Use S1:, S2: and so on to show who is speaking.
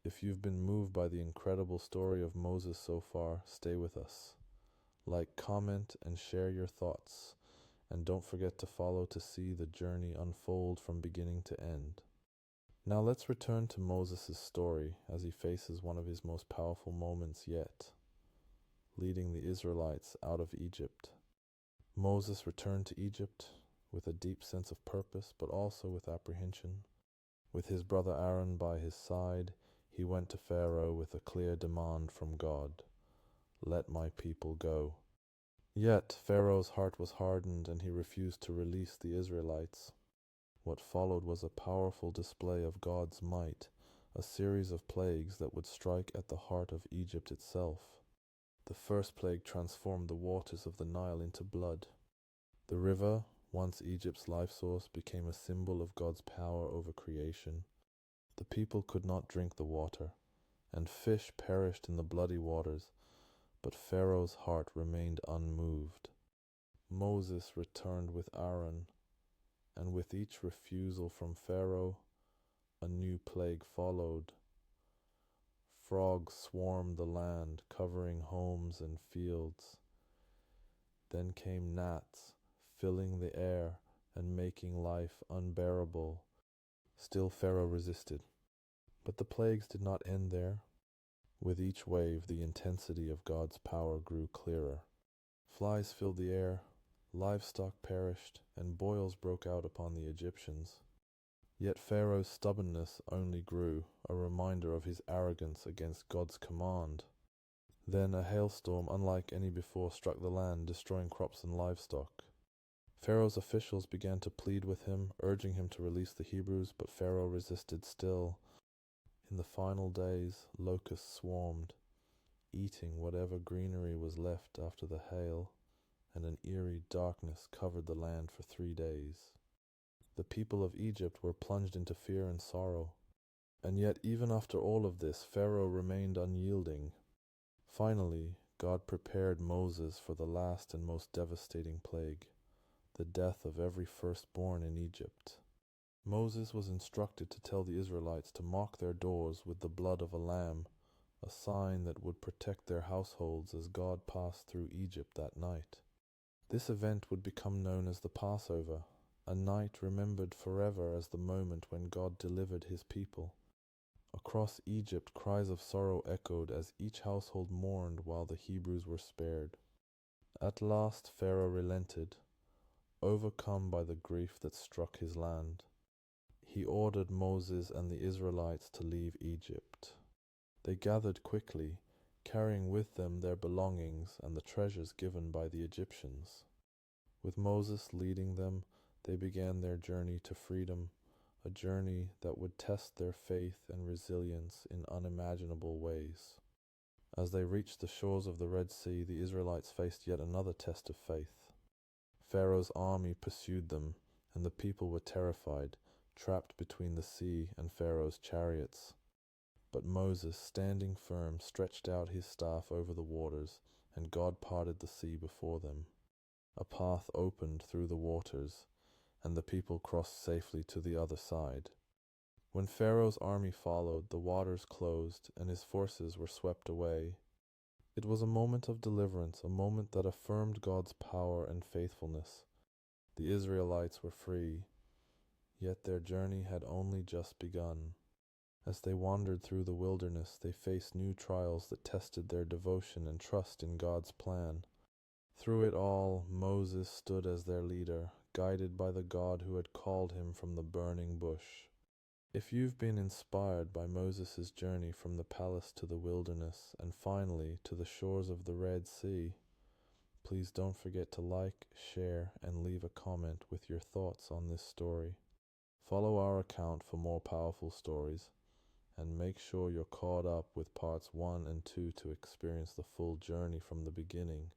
S1: If you've been moved by the incredible story of Moses so far, stay with us. Like, comment, and share your thoughts. And don't forget to follow to see the journey unfold from beginning to end. Now let's return to Moses' story as he faces one of his most powerful moments yet, leading the Israelites out of Egypt. Moses returned to Egypt with a deep sense of purpose, but also with apprehension. With his brother Aaron by his side, he went to Pharaoh with a clear demand from God: "Let my people go." Yet Pharaoh's heart was hardened and he refused to release the Israelites. What followed was a powerful display of God's might, a series of plagues that would strike at the heart of Egypt itself. The first plague transformed the waters of the Nile into blood. The river, once Egypt's life source, became a symbol of God's power over creation. The people could not drink the water, and fish perished in the bloody waters, but Pharaoh's heart remained unmoved. Moses returned with Aaron, and with each refusal from Pharaoh, a new plague followed. Frogs swarmed the land, covering homes and fields. Then came gnats, filling the air and making life unbearable. Still Pharaoh resisted. But the plagues did not end there. With each wave, the intensity of God's power grew clearer. Flies filled the air, livestock perished, and boils broke out upon the Egyptians. Yet Pharaoh's stubbornness only grew, a reminder of his arrogance against God's command. Then a hailstorm unlike any before struck the land, destroying crops and livestock. Pharaoh's officials began to plead with him, urging him to release the Hebrews, but Pharaoh resisted still. In the final days, locusts swarmed, eating whatever greenery was left after the hail, and an eerie darkness covered the land for 3 days. The people of Egypt were plunged into fear and sorrow. And yet, even after all of this, Pharaoh remained unyielding. Finally, God prepared Moses for the last and most devastating plague, the death of every firstborn in Egypt. Moses was instructed to tell the Israelites to mark their doors with the blood of a lamb, a sign that would protect their households as God passed through Egypt that night. This event would become known as the Passover, a night remembered forever as the moment when God delivered his people. Across Egypt, cries of sorrow echoed as each household mourned while the Hebrews were spared. At last Pharaoh relented, overcome by the grief that struck his land. He ordered Moses and the Israelites to leave Egypt. They gathered quickly, carrying with them their belongings and the treasures given by the Egyptians. With Moses leading them, they began their journey to freedom, a journey that would test their faith and resilience in unimaginable ways. As they reached the shores of the Red Sea, the Israelites faced yet another test of faith. Pharaoh's army pursued them, and the people were terrified, trapped between the sea and Pharaoh's chariots. But Moses, standing firm, stretched out his staff over the waters, and God parted the sea before them. A path opened through the waters, and the people crossed safely to the other side. When Pharaoh's army followed, the waters closed, and his forces were swept away. It was a moment of deliverance, a moment that affirmed God's power and faithfulness. The Israelites were free, yet their journey had only just begun. As they wandered through the wilderness, they faced new trials that tested their devotion and trust in God's plan. Through it all, Moses stood as their leader, guided by the God who had called him from the burning bush. If you've been inspired by Moses' journey from the palace to the wilderness and finally to the shores of the Red Sea, please don't forget to like, share, and leave a comment with your thoughts on this story. Follow our account for more powerful stories, and make sure you're caught up with parts 1 and 2 to experience the full journey from the beginning.